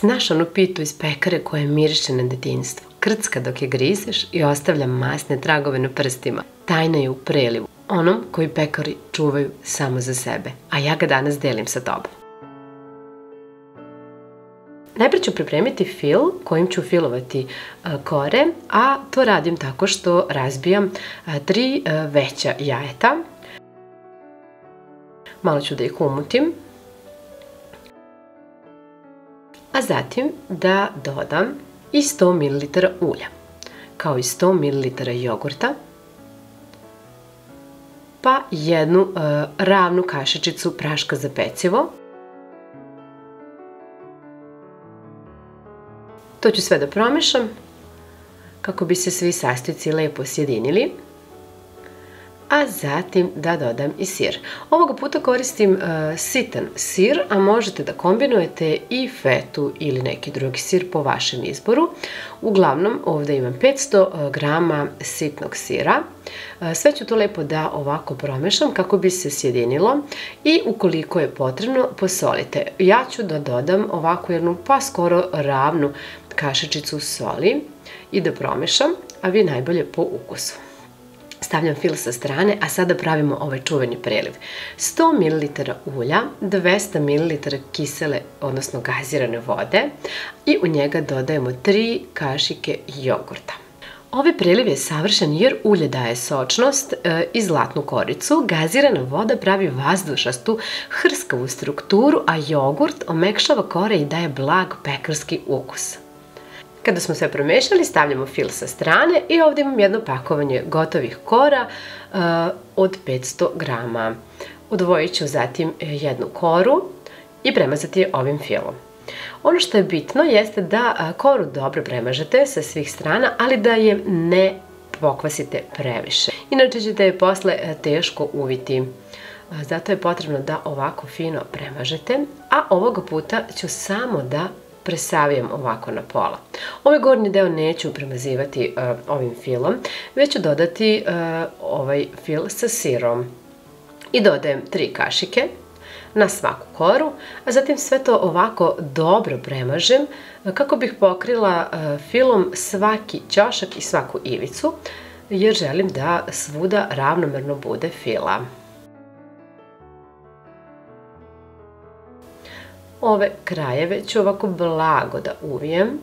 Znaš onu pitu iz pekare koja miriše na detinjstvo, krcka dok je grizeš i ostavlja masne tragove na prstima. Tajna je u prelivu, onom koji pekari čuvaju samo za sebe, a ja ga danas delim sa tobom. Najprije ću pripremiti fil kojim ću filovati kore, a to radim tako što razbijam 3 veća jajeta. Malo ću da ih umutim. A zatim da dodam i 100 ml ulja, kao i 100 ml jogurta, pa jednu ravnu kašičicu praška za pecivo. To ću sve da promešam kako bi se svi sastojci lepo sjedinili. A zatim da dodam i sir. Ovoga puta koristim sitan sir, a možete da kombinujete i fetu ili neki drugi sir po vašem izboru. Uglavnom, ovde imam 500 grama sitnog sira. Sve ću to lepo da ovako promešam kako bi se sjedinilo i ukoliko je potrebno posolite. Ja ću da dodam ovako jednu pa skoro ravnu kašičicu soli i da promešam, a vi najbolje po ukusu. Stavljam fil sa strane, a sada pravimo ovaj čuveni preliv. 100 ml ulja, 200 ml kisele, odnosno gazirane vode i u njega dodajemo 3 kašike jogurta. Ovaj preliv je savršen jer ulje daje sočnost i zlatnu koricu, gazirana voda pravi vazdušastu, hrskavu strukturu, a jogurt omekšava kore i daje blag pekarski ukus. Kada smo sve promešali, stavljamo fil sa strane i ovdje imam jedno pakovanje gotovih kora od 500 grama. Odvojit ću zatim jednu koru i premazati je ovim filom. Ono što je bitno jeste da koru dobro premažete sa svih strana, ali da je ne pokvasite previše. Inače ćete je posle teško uviti. Zato je potrebno da ovako fino premažete, a ovoga puta ću samo da presavijam ovako na pola. Ovaj gornji deo neću premazivati ovim filom, već ću dodati ovaj fil sa sirom. I dodajem 3 kašike na svaku koru, a zatim sve to ovako dobro premažem kako bih pokrila filom svaki ćošak i svaku ivicu, jer želim da svuda ravnomerno bude fila. Ove krajeve ću ovako blago da uvijem,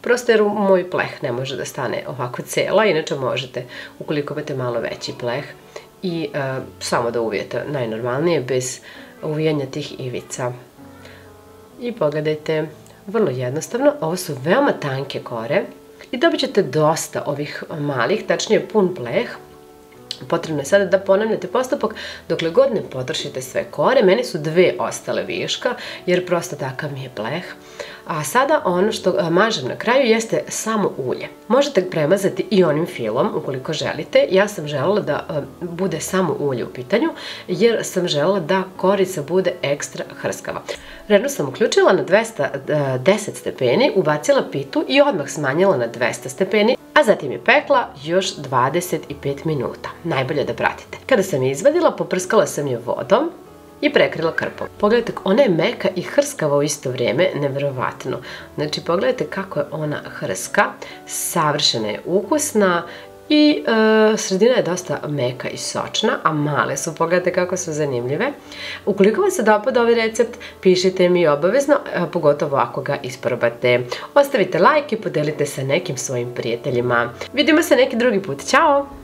prosto jer moj pleh ne može da stane ovako cela, inače možete, ukoliko imate malo veći pleh, i samo da uvijete najnormalnije, bez uvijanja tih ivica. I pogledajte, vrlo jednostavno, ovo su veoma tanke kore i dobit ćete dosta ovih malih, tačnije pun pleh. Potrebno je sada da ponavljate postupak dokle god ne potrošite sve kore. Meni su 2 ostale viška jer prosto takav mi je pleh. A sada ono što mažem na kraju jeste samo ulje. Možete premazati i onim filom ukoliko želite. Ja sam želela da bude samo ulje u pitanju jer sam želela da korica bude ekstra hrskava. Redno sam uključila na 210 stepeni, ubacila pitu i odmah smanjila na 200 stepeni, a zatim je pekla još 25 minuta. Najbolje da pratite. Kada sam je izvadila, poprskala sam je vodom i prekrila krpom. Pogledajte, ona je meka i hrskava u isto vrijeme, neverovatno. Znači, pogledajte kako je ona hrska, savršena je ukusna i sredina je dosta meka i sočna, a male su, pogledajte kako su zanimljive. Ukoliko vam se dopada ovaj recept, pišite mi obavezno, pogotovo ako ga isprobate. Ostavite like i podelite sa nekim svojim prijateljima. Vidimo se neki drugi put, ćao!